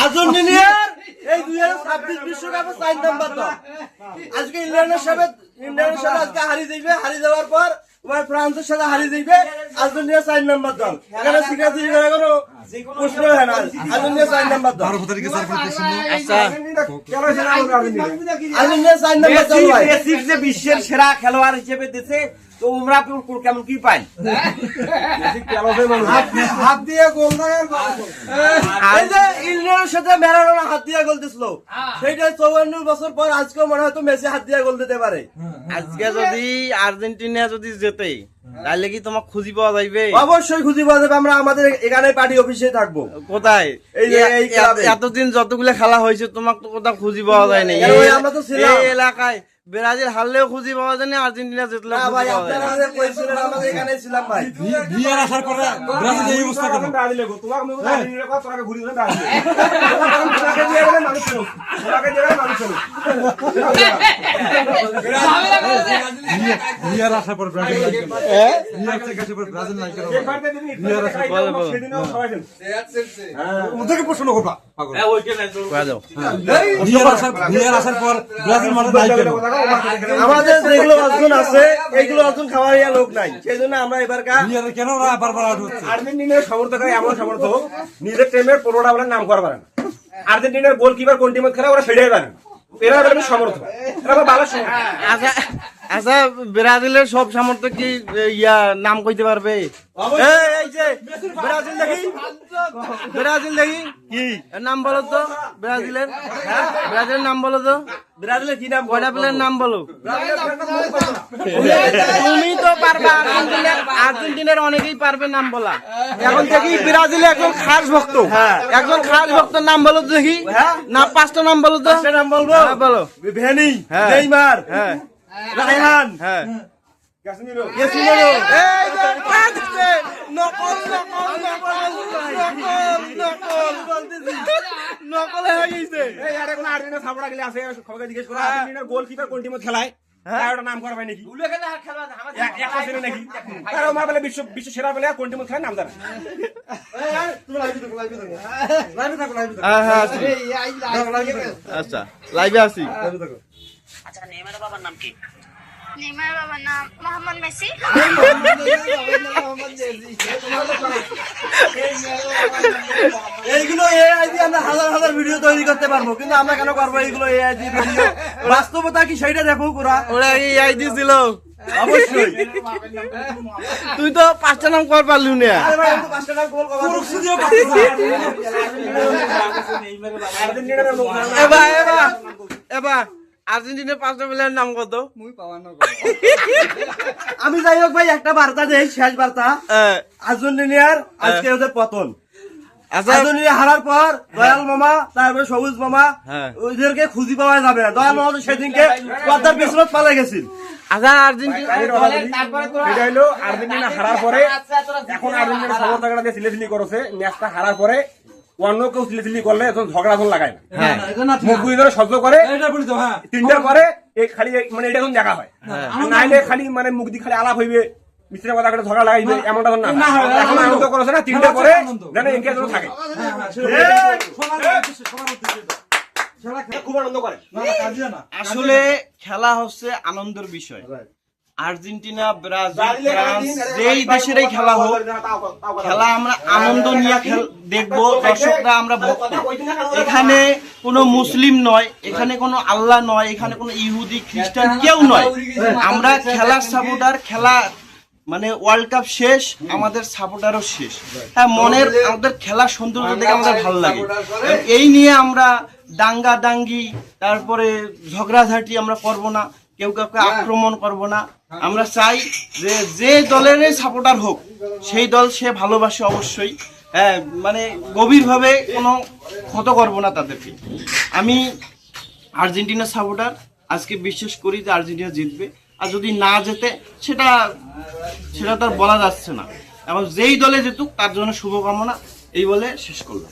আর্জেন্টিনার এই 2026 বিশ্বকাপে 4 নাম্বার দল। আজকে ইংল্যান্ডের সাথে আজকে হারিয়ে যাবে, হারিয়ে যাওয়ার পর ফ্রান্সের সাথে হারিয়ে যাবে। আর্জেন্টিনা 4 নাম্বার দল, এখানে সিকাসি কোনো প্রশ্ন হয় না। আর্জেন্টিনা 4 নাম্বার দল। আর্জেন্টিনা 4 নাম্বার দল ভাই। মেসি যে বিশ্বের সেরা খেলোয়াড় হিসেবে দিতে, তো তোমরা কেমন কি পাই? হাত দিয়ে গোল দেয়। এই যে ইংল্যান্ডের সাথে ম্যারাডোনা হাত দিয়ে গোল দিছিল, সেইটা 54 বছর পর আজকে মনে হয় তো মেসি হাত দিয়ে গোল দিতে পারে। আজকে যদি আর্জেন্টিনা যদি জেতে তাহলে কি তোমাকে খুঁজি পাওয়া যাবে? অবশ্যই খুঁজি পাওয়া যাবে। আমরা আমাদের এখানে পার্টি অফিসে থাকবো। কোথায়? এতদিন যতগুলো খেলা হয়েছে তোমাকে তো কোথাও খুঁজি পাওয়া যায় না। আমরা তো এই এলাকায় ব্রাজিল হারলেও খুঁজি পাওয়া যায় না, আর্জেন্টিনা জিতলেও খুঁজি পাওয়া যায় না। আমাদের এখানে ছিলাম ভাই। ভিআর আসার পরে ব্রাজিল এই অবস্থা কেন? ভিআর আসার পর ব্রাজিল নাই কেন? ভিআর থেকে আসার পর ব্রাজিল নাই কেন? ভিআর আসার পর ওদেরকে প্রশ্ন করবা পাগল। ভিআর আসার পর ব্রাজিল মানে নাই কেন? আমাদের যেগুলো অর্জন আছে এইগুলো অর্জন খাওয়ার লোক নাই, সেই জন্য আমরা এবার কেন বারবার আউট হচ্ছে? আর্জেন্টিনার সমর্থক এমন সমর্থক নিজের টিমের 15টা বলে নাম করতে পারে না। আর্জেন্টিনার গোলকিপার কোন টিমে খেলে ওরা সেটাই জানে না। এরা হলো সমর্থক, এরা ভালো সমর্থক। আচ্ছা, ব্রাজিলের সব সমর্থক কি নাম কইতে পারবে? এই যে ব্রাজিল দেখি, ব্রাজিল দেখি কি নাম বলো তো? ব্রাজিলের নাম বলো তো? ব্রাজিলের কি নাম? কয়টা প্লেয়ার নাম বলো? তুমি তো পারবা, আর্জেন্টিনার অনেকেই পারবে নাম বলা। এখন দেখি ব্রাজিলে একজন খাস ভক্ত, একজন খাস ভক্তের নাম বলো তো দেখি। না 5টা নাম বলো তো। নাম বলবো? বলো। ভেনি, নেইমার, রায়হান, ক্যাসিমিরো। নকল হয়ে গেছে। এই আরে কোন আর্জেন্টিনা সাপোর্টার গেলে আছে, সবাইকে জিজ্ঞেস করো আর্জেন্টিনার গোলকিপার কোন টিমে খেলায়, তার নাম করবে নাকি? একটা ছেলে নাকি? আর আমার বলে বিশ্ব সেরা প্লেয়ার কোন টিমে খেলায় নাম জানে। আচ্ছা, লাইভে আছি। আচ্ছা, নেইমারের বাবার নাম কি? নেইমারের বাবার নাম মোহাম্মদ মেসি। এইগুলো এআই দিয়ে আমরা হাজার হাজার ভিডিও তৈরি করতে পারবো, কিন্তু আমরা কেন করবো এইগুলো এআই দিয়ে ভিডিও? বাস্তবতা কি সেইটা দেখো। ওরা এআই দিছিল অবশ্যই। তুই তো 5টা নাম কর পারলু না। এবার আর্জেন্টিনার 5টা প্লেয়ারের নাম কত? আমি যাই হোক ভাই, একটা বার্তা দেই, শেষ বার্তা। আর্জেন্টিনার আজকে ওদের পতন। আর্জেন্টিনা হারার পর দয়াল মামা, তারপরে সবুজ মামা, ওদেরকে খুঁজি পাওয়া যাবে না। দয়াল মামা তো সেদিনকে পদ্মার পেছনে পালা গেছিল। আচ্ছা, আর্জেন্টিনা হারার পরে এখন আর্জেন্টিনা সমর্থকরা যে সিলেসিলি করেছে, ম্যাচটা হারার পরে অন্য কেউ সিলেসিলি করলে এখন ঝগড়া লাগায় না, মুখ ধরে সহ্য করে 3টার পরে খালি মানে এটা এখন দেখা হয়। নাইলে খালি মানে মুখ দিয়ে খালি আলাপ হইবে, মিশ্রের কথা করে ঝগড়া লাগাইবে, এমনটা না। এখন আনন্দ করেছে না, 3টার পরে যেন এনকে থাকে, খুব আনন্দ করে। আসলে খেলা হচ্ছে আনন্দের বিষয়। আর্জেন্টিনা, ব্রাজিল, ফ্রান্স যেই দেশেরই খেলা হোক, খেলা আমরা আনন্দ নিয়ে দেখবো। দর্শকরা আমরা ভক্ত। এখানে কোনো মুসলিম নয়, এখানে কোনো আল্লাহ নয়, এখানে কোনো ইহুদি খ্রিস্টান কেউ নয়। আমরা খেলার সাপোর্টার। খেলা মানে ওয়ার্ল্ড কাপ শেষ, আমাদের সাপোর্টারও শেষ। হ্যাঁ, মনের আমাদের খেলার সৌন্দর্য দেখে আমাদের ভালো লাগে। এই নিয়ে আমরা দাঙ্গা দাঙ্গি, তারপরে ঝগড়াঝাটি আমরা করব না, কেউ কাউকে আক্রমণ করব না। আমরা চাই যে দলের সাপোর্টার হোক, সেই দল সে ভালোবাসে অবশ্যই। হ্যাঁ, মানে গভীরভাবে কোনো ক্ষত করব না তাদেরকে। আমি আর্জেন্টিনার সাপোর্টার, আজকে বিশ্বাস করি যে আর্জেন্টিনা জিতবে। আর যদি না জেতে সেটা তার বলা যাচ্ছে না। এবং যেই দলে জিতুক তার জন্য শুভকামনা, এই বলে শেষ করলাম।